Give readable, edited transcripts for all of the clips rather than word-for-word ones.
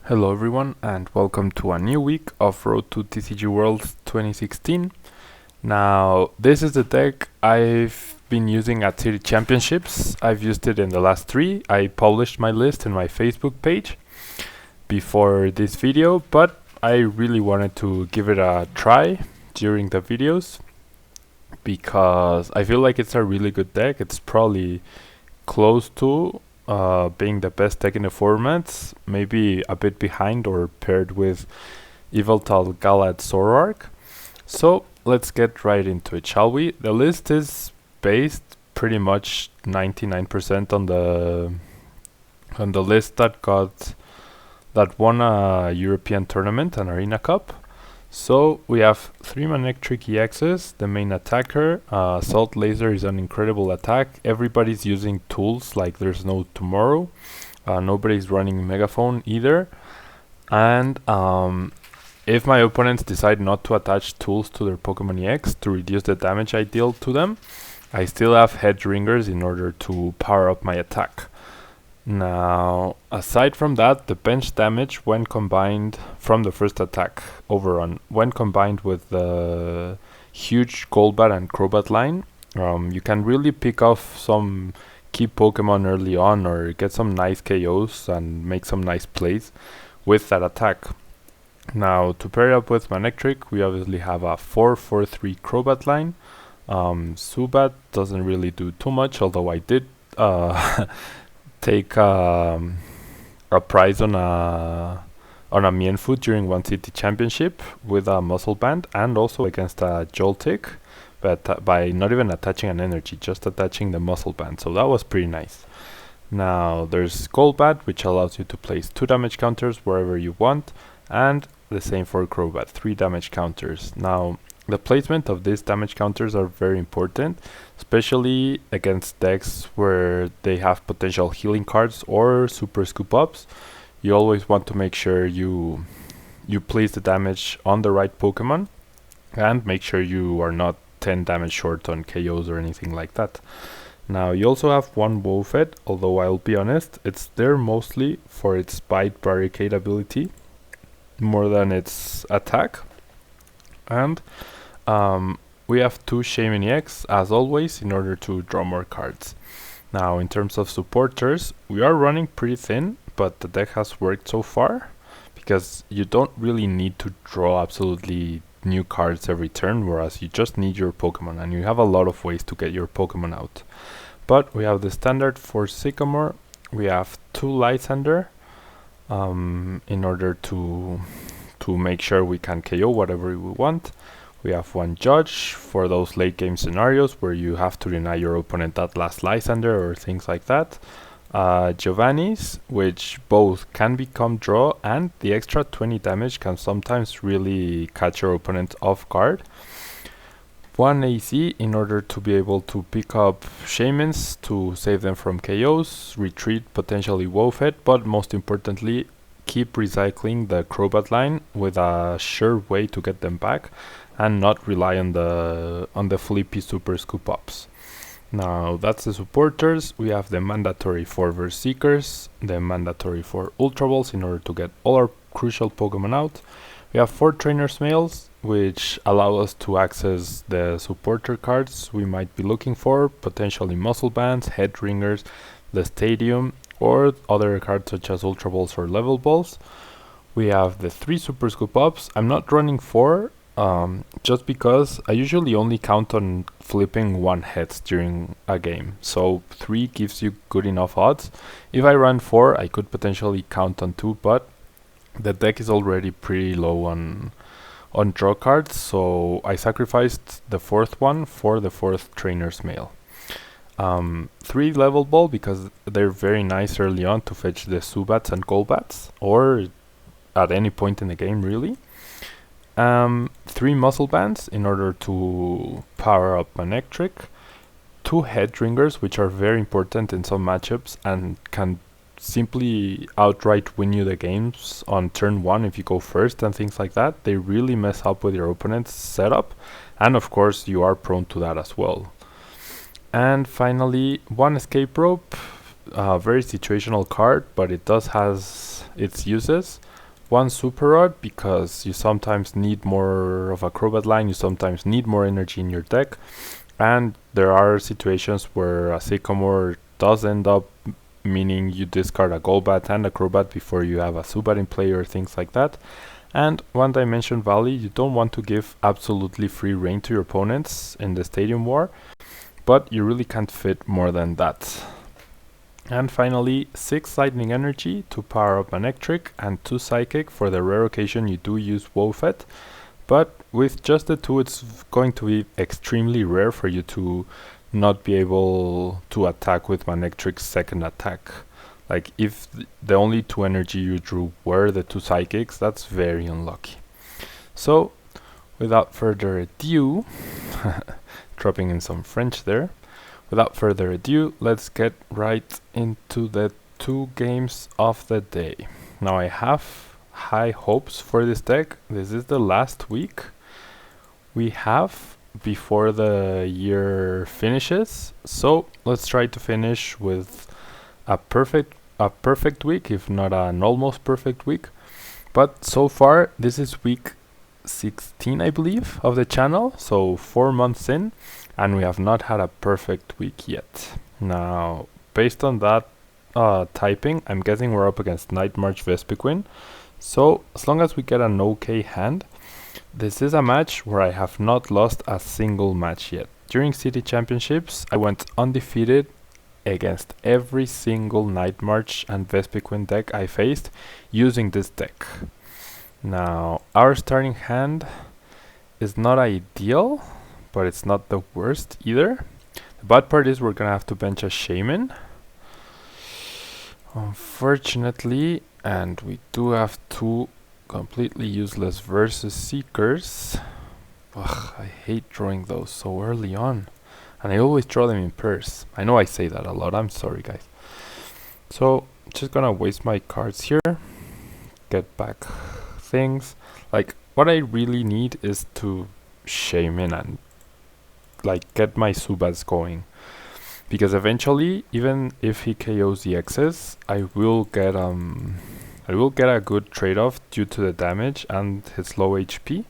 Hello everyone and welcome to a new week of Road to TCG Worlds 2016. Now, this is the deck I've been using at City Championships. I've used it in the last three. I published my list in my Facebook page before this video, but I really wanted to give it a try during the videos because I feel like it's a really good deck. It's probably close to being the best deck in the formats, maybe a bit behind or paired with Yveltal Galad Zoroark. So let's get right into it, shall we? The list is based pretty much 99% on the list that won a European tournament, an Arena Cup. So we have 3 Manectric EXs, the main attacker. Salt Laser is an incredible attack. Everybody's using tools like there's no tomorrow. Nobody's running Megaphone either. And if my opponents decide not to attach tools to their Pokemon EX to reduce the damage I deal to them, I still have Head Ringers in order to power up my attack. Now, aside from that, the bench damage when combined from the first attack overrun, when combined with the huge Golbat and Crobat line, you can really pick off some key Pokemon early on or get some nice KOs and make some nice plays with that attack. Now, to pair it up with Manectric, we obviously have a 4-4-3 Crobat line. Zubat doesn't really do too much, although I did take a prize on a Mienfoo during one city championship with a muscle band, and also against a Joltik, but by not even attaching an energy, just attaching the muscle band. So that was pretty nice. Now there's Golbat, which allows you to place 2 damage counters wherever you want, and the same for Crobat, 3 damage counters. Now the placement of these damage counters are very important, especially against decks where they have potential healing cards or super scoop ups. You always want to make sure you place the damage on the right Pokemon and make sure you are not 10 damage short on KOs or anything like that. Now you also have one Wofed, although I'll be honest, it's there mostly for its Bite Barricade ability more than its attack. And we have 2 Shaymin-EX as always in order to draw more cards. Now in terms of supporters, we are running pretty thin, but the deck has worked so far because you don't really need to draw absolutely new cards every turn, whereas you just need your Pokemon and you have a lot of ways to get your Pokemon out. But we have the standard for Sycamore, we have 2 Lysander in order to make sure we can KO whatever we want. We have 1 Judge for those late game scenarios where you have to deny your opponent that last Lysander or things like that. Giovanni's, which both can become draw and the extra 20 damage can sometimes really catch your opponent off guard. 1 AC in order to be able to pick up Shaymins to save them from KOs, retreat potentially Wofed, but most importantly keep recycling the Crobat line with a sure way to get them back and not rely on the flippy super scoop ups. Now that's the supporters. We have the mandatory 4 Verse Seekers, the mandatory 4 Ultra Balls in order to get all our crucial Pokemon out. We have 4 Trainers Mails, which allow us to access the supporter cards we might be looking for, potentially Muscle Bands, Head Ringers, the Stadium, or other cards such as Ultra Balls or Level Balls. We have the 3 Super Scoop Ups. I'm not running 4, just because I usually only count on flipping 1 heads during a game, so 3 gives you good enough odds. If I run 4, I could potentially count on 2, but the deck is already pretty low on draw cards, so I sacrificed the 4th one for the 4th Trainer's Mail. 3 Level Ball because they're very nice early on to fetch the Zubats and Golbats, or at any point in the game really. 3 Muscle Bands in order to power up Manectric. 2 Head Ringers, which are very important in some matchups and can simply outright win you the games on turn 1 if you go first and things like that. They really mess up with your opponent's setup, and of course you are prone to that as well. And finally, 1 Escape Rope, very situational card, but it does has its uses. one Super Rod because you sometimes need more of a Crobat line, you sometimes need more energy in your deck, and there are situations where a Sycamore does end up meaning you discard a Golbat and a Crobat before you have a Zubat in play or things like that. And One Dimension Valley, you don't want to give absolutely free reign to your opponents in the Stadium War, but you really can't fit more than that. And finally, 6 Lightning Energy to power up Manectric and 2 Psychic for the rare occasion you do use Wofet. But with just the 2, it's going to be extremely rare for you to not be able to attack with Manectric's second attack. Like, if the only 2 energy you drew were the 2 Psychics, that's very unlucky. So, without further ado, dropping in some French there, without further ado, let's get right into the 2 games of the day. Now, I have high hopes for this deck. This is the last week we have before the year finishes, so let's try to finish with a perfect week, if not an almost perfect week. But so far, this is week 16, I believe, of the channel, so 4 months in, and we have not had a perfect week yet. Now, based on that typing, I'm guessing we're up against Night March Vespiquen, so as long as we get an okay hand, this is a match where I have not lost a single match yet. During City Championships, I went undefeated against every single Night March and Vespiquen deck I faced using this deck. Now, our starting hand is not ideal, but it's not the worst either. The bad part is we're gonna have to bench a Shaymin, unfortunately, and we do have 2 completely useless Versus Seekers. Ugh, I hate drawing those so early on. And I always draw them in pairs. I know I say that a lot, I'm sorry guys. So, just gonna waste my cards here. Get back things. Like, what I really need is to Shaymin and like get my Zubats going. Because eventually, even if he KOs the X's, I will get a good trade-off due to the damage and his low HP.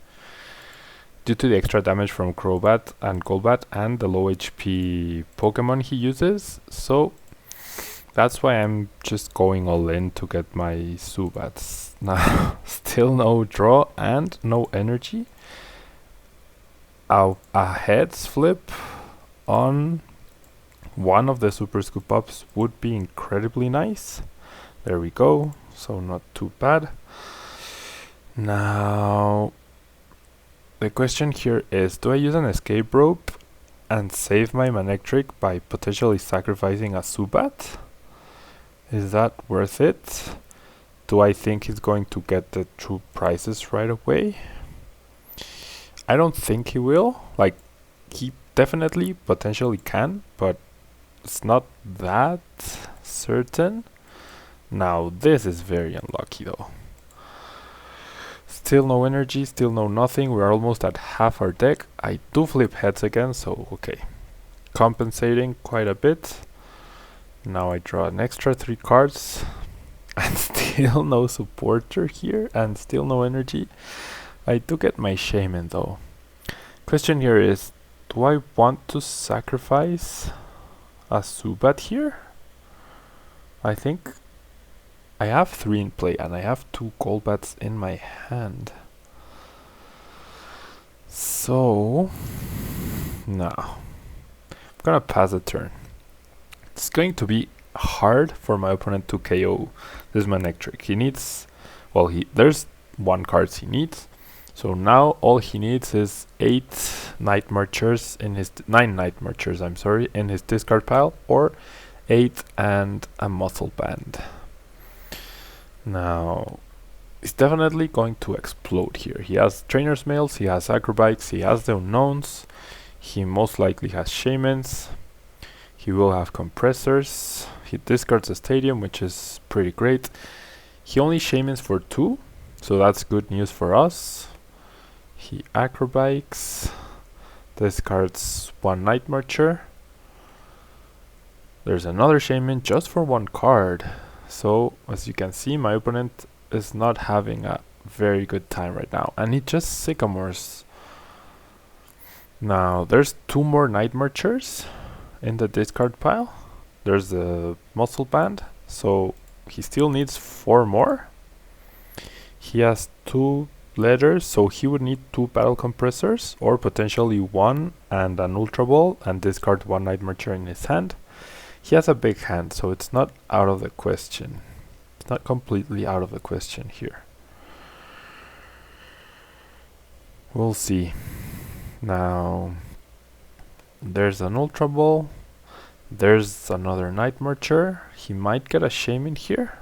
Due to the extra damage from Crobat and Golbat and the low HP Pokemon he uses. So that's why I'm just going all in to get my Zubats. Now, still no draw and no energy. A heads flip on one of the Super Scoop Ups would be incredibly nice. There we go, so not too bad. Now, the question here is, do I use an escape rope and save my Manectric by potentially sacrificing a Zubat? Is that worth it? Do I think he's going to get the true prices right away? I don't think he will. Like, he definitely potentially can, but it's not that certain. Now, this is very unlucky though. Still no energy, still no nothing. We are almost at half our deck. I do flip heads again, so okay. Compensating quite a bit. Now I draw an extra 3 cards. And still no supporter here, and still no energy. I do get my Shaymin though. Question here is, do I want to sacrifice a Zubat here? I think I have 3 in play and I have 2 Golbats in my hand. So, now, I'm gonna pass a turn. It's going to be hard for my opponent to KO this Manectric. He needs, well, there's 1 card he needs. So now all he needs is 8 Night Marchers in his 9 Night Marchers, I'm sorry, in his discard pile, or 8 and a Muscle Band. Now, he's definitely going to explode here. He has Trainer's Mails, he has Acrobikes, he has the Unknowns, he most likely has Shaymins, he will have Compressors, he discards a Stadium, which is pretty great. He only Shaymins for 2, so that's good news for us. He Acrobikes, discards 1 Night Marcher. There's another Shaymin just for 1 card. So, as you can see, my opponent is not having a very good time right now, and he just sycamores. Now there's 2 more Night Marchers in the discard pile. There's the Muscle Band, so he still needs 4 more. He has 2 letters, so he would need 2 Battle Compressors, or potentially 1 and an Ultra Ball, and discard 1 Night Marcher in his hand. He has a big hand, so it's not out of the question. It's not completely out of the question here. We'll see. Now, there's an Ultra Ball. There's another Night Marcher. He might get a Shaymin here.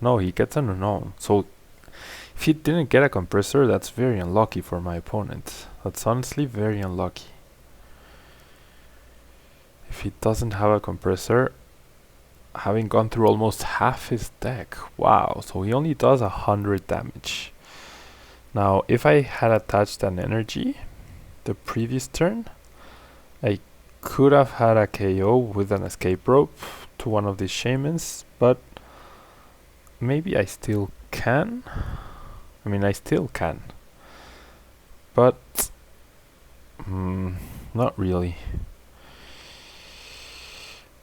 No, he gets an Unknown. So, if he didn't get a Compressor, that's very unlucky for my opponent. That's honestly very unlucky. If he doesn't have a Compressor, having gone through almost half his deck. Wow, so he only does 100 damage. Now, if I had attached an energy the previous turn, I could have had a KO with an escape rope to one of these Shaymins, but maybe I still can. I mean, I still can, but not really.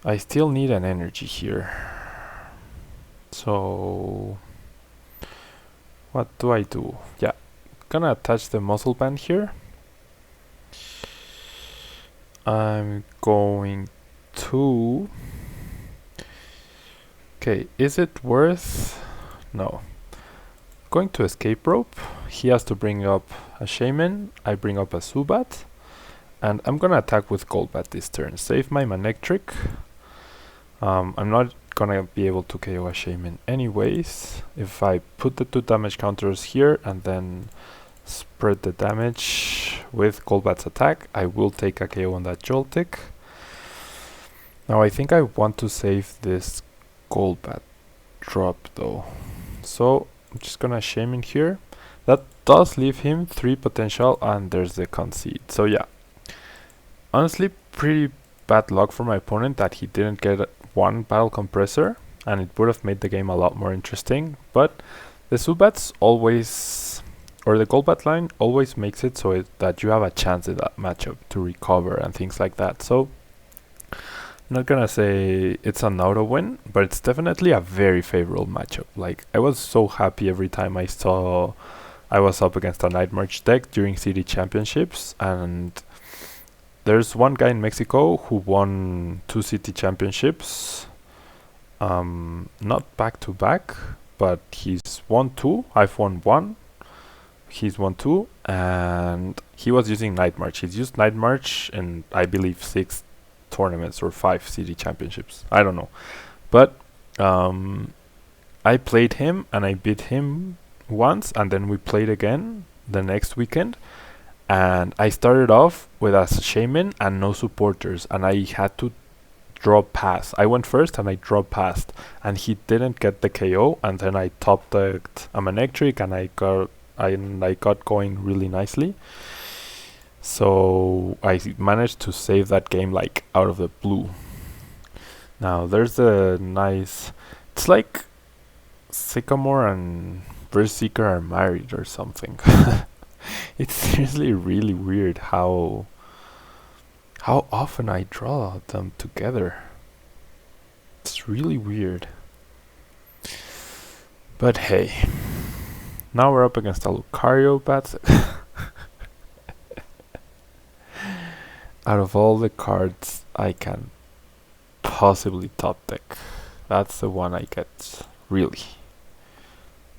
I still need an energy here. So what do I do? Yeah, gonna attach the Muscle Band here. I'm going to... Okay, is it worth... No. Going to Escape Rope. He has to bring up a Shaymin. I bring up a Zubat. And I'm gonna attack with Golbat this turn. Save my Manectric. I'm not gonna be able to KO a Shaymin anyways. If I put the 2 damage counters here and then spread the damage with Golbat's attack, I will take a KO on that Joltik. Now I think I want to save this Golbat drop though. So I'm just gonna Shaymin here. That does leave him 3 potential, and there's the Concede. So yeah, honestly pretty bad luck for my opponent that he didn't get 1 Battle Compressor, and it would have made the game a lot more interesting. But the Zubats always, or the Golbat line always makes it so that you have a chance in that matchup to recover and things like that. So I'm not gonna say it's an auto win, but it's definitely a very favorable matchup. Like, I was so happy every time I saw I was up against a Night March deck during city championships, and there's one guy in Mexico who won 2 city championships, not back to back, but he's won 2, I've won 1, he's won 2, and he was using Night March. He's used Night March in, I believe, 6 tournaments or 5 city championships, I don't know. But I played him and I beat him once, and then we played again the next weekend. And I started off with a Shaymin and no supporters, and I had to draw past. I went first and I draw past, and he didn't get the KO, and then I top decked a Manectric and I got going really nicely. So I managed to save that game like out of the blue. Now there's a nice, it's like Sycamore and Berserker are married or something. It's seriously really weird how often I draw them together. It's really weird. But hey, now we're up against a Lucario bat. Out of all the cards I can possibly top deck, that's the one I get, really.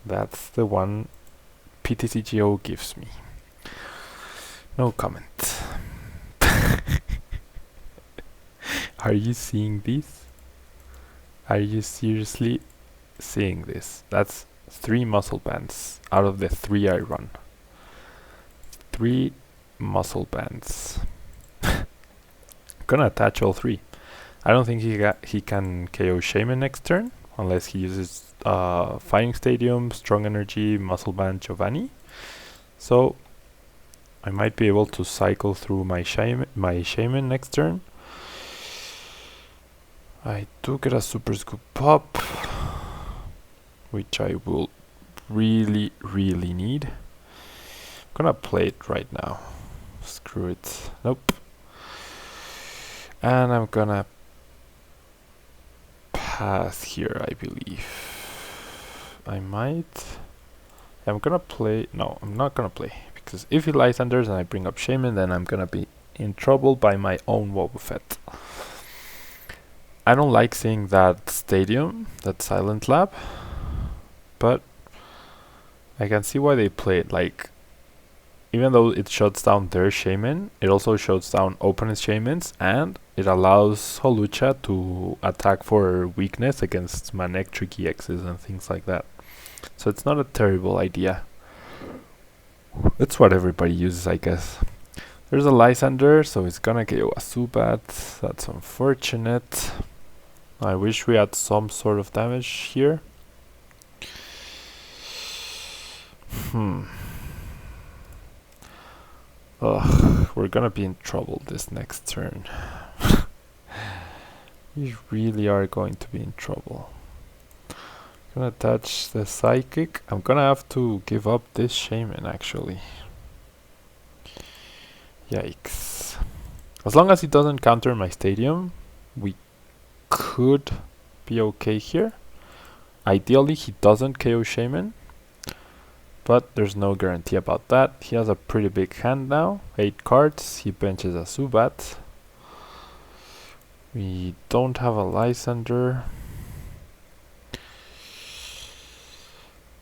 That's the one PTCGO gives me. No comment. Are you seeing this? Are you seriously seeing this? That's 3 Muscle Bands out of the 3 I run. 3 Muscle Bands. Gonna attach all 3. I don't think he can KO Shaymin next turn unless he uses Fighting Stadium, Strong Energy, Muscle Band, Giovanni. So I might be able to cycle through my Shaymin next turn. I do get a Super Scoop Pop, which I will really, really need. I'm gonna play it right now. Screw it. Nope. And I'm gonna pass here, I believe. I might. I'm gonna play. No, I'm not gonna play. Because if he Lysanders and I bring up Shaymin, then I'm gonna be in trouble by my own Wobbuffet. I don't like seeing that stadium, that Silent Lab, but I can see why they play it. Like, even though it shuts down their Shaymin, it also shuts down opponent's Shaymins, and it allows Holucha to attack for weakness against Manectric EXs and things like that. So it's not a terrible idea. That's what everybody uses, I guess. There's a Lysander, so it's gonna KO a Zubat. That's unfortunate. I wish we had some sort of damage here. Ugh, we're gonna be in trouble this next turn. We really are going to be in trouble. Gonna attach the Psychic. I'm gonna have to give up this Shaymin actually. Yikes. As long as he doesn't counter my stadium, we could be okay here. Ideally he doesn't KO Shaymin, but there's no guarantee about that. He has a pretty big hand now, 8 cards. He benches a Zubat. We don't have a Lysander.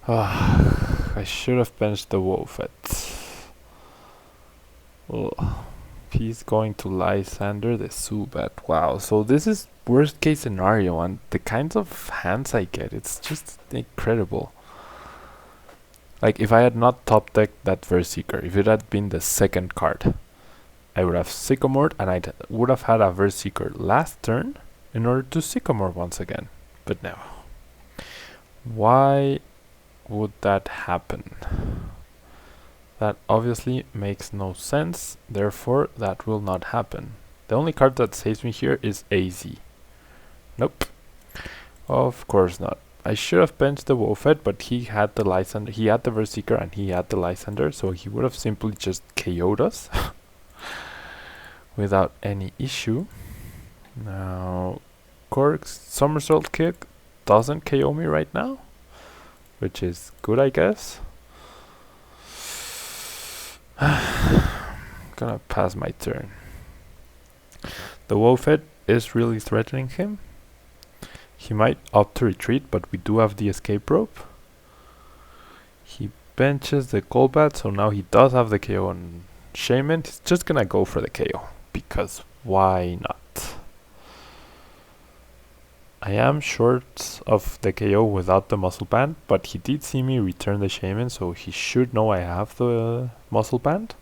I should have benched the Wobbuffet. He's going to Lysander the Zubat. Wow, so this is worst case scenario, and the kinds of hands I get, it's just incredible. Like, if I had not top decked that Verseeker, if it had been the second card, I would have Sycamored, and I would have had a Verseeker last turn in order to Sycamore once again. But no. Why would that happen? That obviously makes no sense, therefore that will not happen. The only card that saves me here is AZ. Nope. Of course not. I should have benched the Wobbuffet, but he had the Lysander, he had the Verseeker and he had the Lysander, so he would have simply just KO'd us without any issue. Now, Cork's Somersault Kick doesn't KO me right now, which is good, I guess. Gonna pass my turn. The Wobbuffet is really threatening him. He might opt to retreat, but we do have the escape rope. He benches the Golbat, so now he does have the KO on Shaymin. He's just gonna go for the KO, because why not? I am short of the KO without the Muscle Band, but he did see me return the Shaymin, so he should know I have the Muscle Band.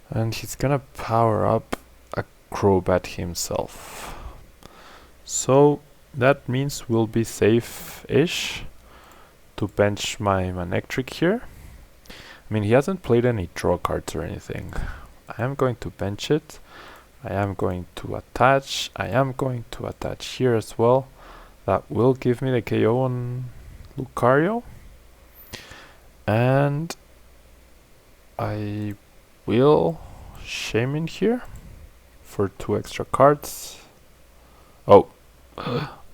And he's gonna power up a Crobat himself. So that means we'll be safe-ish to bench my Manectric here. I mean, he hasn't played any draw cards or anything. I am going to bench it. I am going to attach. I am going to attach here as well. That will give me the KO on Lucario. And I will Shaymin here for 2 extra cards. Oh.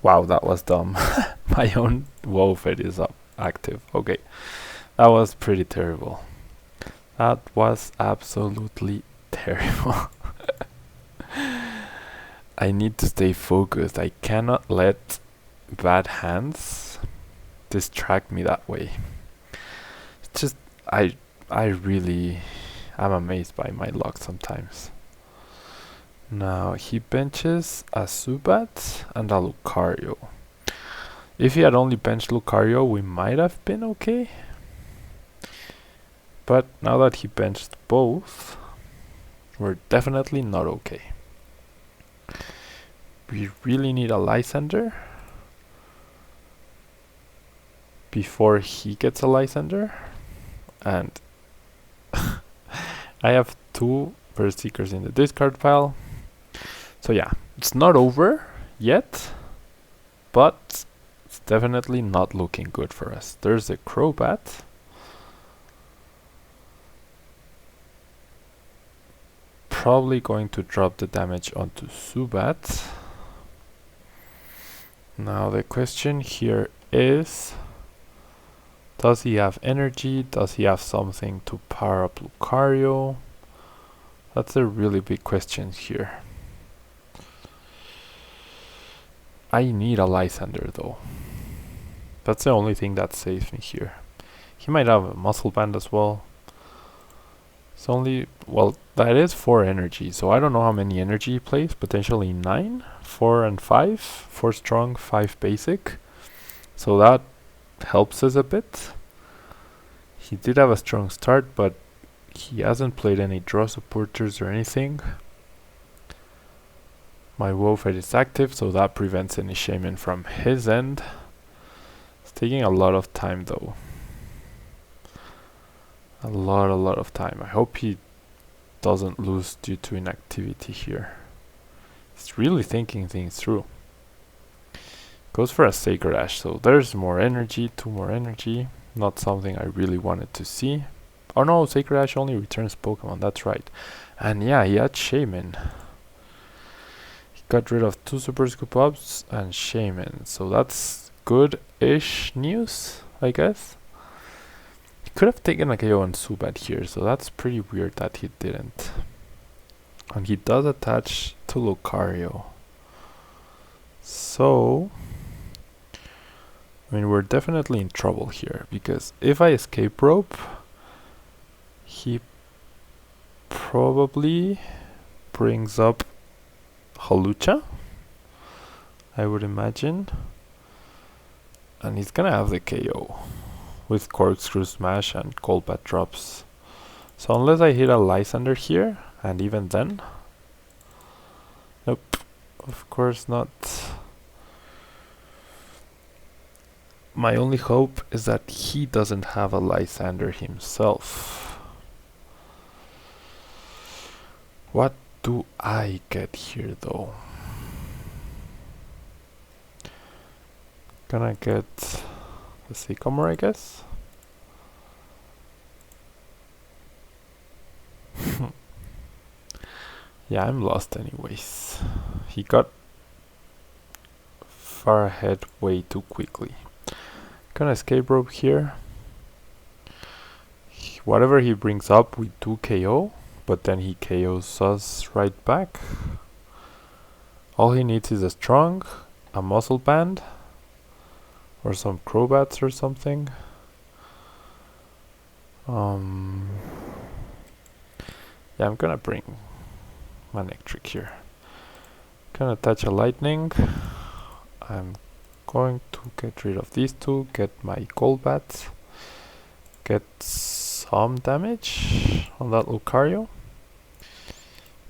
Wow, that was dumb. My own Wobbuffet is up active. Okay. That was pretty terrible. That was absolutely terrible. I need to stay focused. I cannot let bad hands distract me that way. It's just I really am amazed by my luck sometimes. Now he benches a Zubat and a Lucario. If he had only benched Lucario, we might have been okay. But now that he benched both, we're definitely not okay. We really need a Lysander before he gets a Lysander. And I have 2 Verseekers in the discard pile. So yeah, it's not over yet, but it's definitely not looking good for us. There's a Crobat. Probably going to drop the damage onto Zubat. Now the question here is, does he have energy? Does he have something to power up Lucario? That's a really big question here. I need a Lysander though. That's the only thing that saves me here. He might have a Muscle Band as well. It's only, well, that is 4 energy, so I don't know how many energy he plays. Potentially 9, 4 and 5. 4 strong, 5 basic. So that helps us a bit. He did have a strong start, but he hasn't played any draw supporters or anything. My Wofed is active, so that prevents any Shaymin from his end. It's taking a lot of time though. A lot of time. I hope he doesn't lose due to inactivity here. He's really thinking things through. Goes for a Sacred Ash, so there's more energy, 2 more energy. Not something I really wanted to see. Oh no, Sacred Ash only returns Pokemon, that's right. And yeah, he had Shaymin. He got rid of 2 Super Scoop Ups and Shaymin, so that's good-ish news, I guess. He could have taken a KO on Zubat here, so that's pretty weird that he didn't. And he does attach to Lucario. So, I mean, we're definitely in trouble here, because if I escape rope, he probably brings up Hawlucha, I would imagine. And he's gonna have the KO with Corkscrew Smash and Golbat drops. So unless I hit a Lysander here, and even then, nope, of course not. My only hope is that he doesn't have a Lysander himself. What do I get here though? Gonna get the Sycamore, I guess. Yeah, I'm lost anyways. He got far ahead way too quickly. Gonna escape rope here. Whatever he brings up, we do KO, but then he KOs us right back. All he needs is a strong, a muscle band, or some Crobats or something. Yeah, I'm gonna bring Manectric here. Gonna attach a lightning. I'm going to get rid of these 2, get my Golbat, get some damage on that Lucario,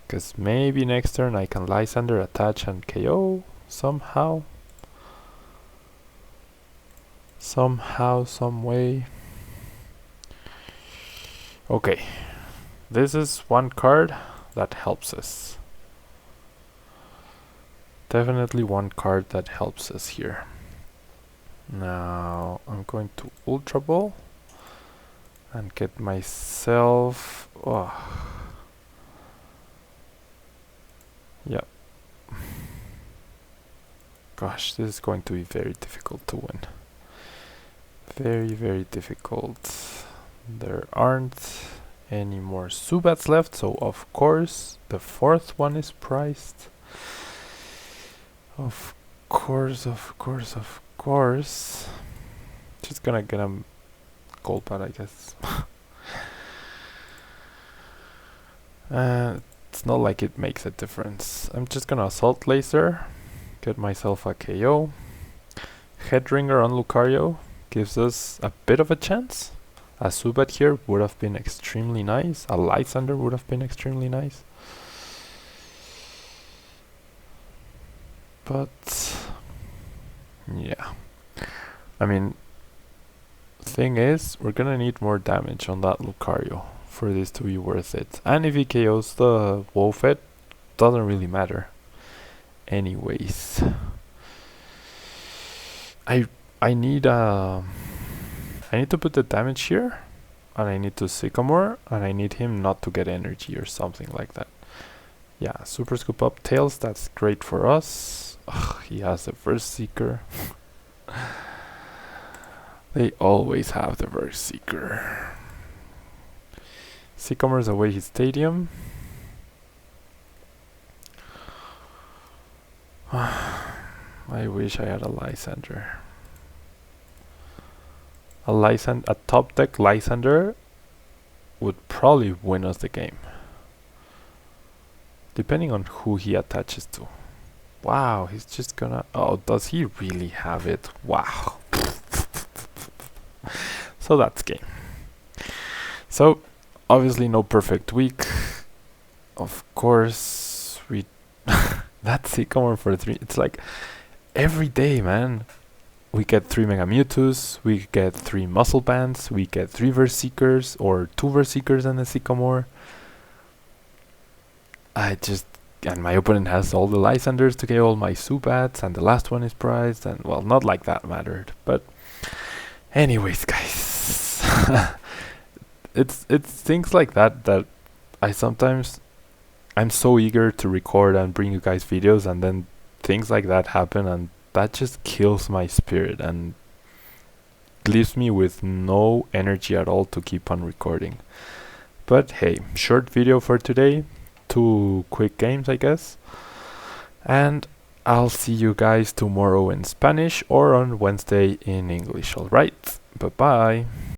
because maybe next turn I can Lysander, attach and KO somehow. Somehow, some way. Okay, this is one card that helps us. Definitely one card that helps us here. Now I'm going to Ultra Ball and get myself. Oh. Yep. Gosh, this is going to be very difficult to win. Very difficult. There aren't any more Zubats left, so of course the 4th one is priced. Of course. Just gonna get a Golbat, I guess. It's not like it makes a difference. I'm just gonna Assault Laser, get myself a KO. Headringer on Lucario gives us a bit of a chance. A Zubat here would have been extremely nice. A Lysander would have been extremely nice. But yeah, I mean, thing is, we're gonna need more damage on that Lucario for this to be worth it. And if he KOs the Wofed, doesn't really matter anyways. I I need to put the damage here, and I need to Sycamore, and I need him not to get energy or something like that. Yeah, Super Scoop Up Tails, that's great for us. Ugh, he has the Verse Seeker. They always have the Verse Seeker. Sycamore's away his Stadium. I wish I had a Lysander. A top deck Lysander would probably win us the game, depending on who he attaches to. Wow, he's just gonna... Oh, does he really have it? Wow. So that's game. So, obviously no perfect week. Of course, we... That Sycamore for 3, it's like every day, man. We get 3 Mega Mewtwo's, we get 3 Muscle Bands, we get 3 Verse Seekers, or 2 Verse Seekers and a Sycamore. And my opponent has all the Lysanders to get all my Zubats, and the last one is prized, and well, not like that mattered. But anyways, guys, it's things like that I'm so eager to record and bring you guys videos, and then things like that happen, and that just kills my spirit and leaves me with no energy at all to keep on recording. But hey, short video for today, 2 quick games, I guess, and I'll see you guys tomorrow in Spanish or on Wednesday in English. Alright, bye bye.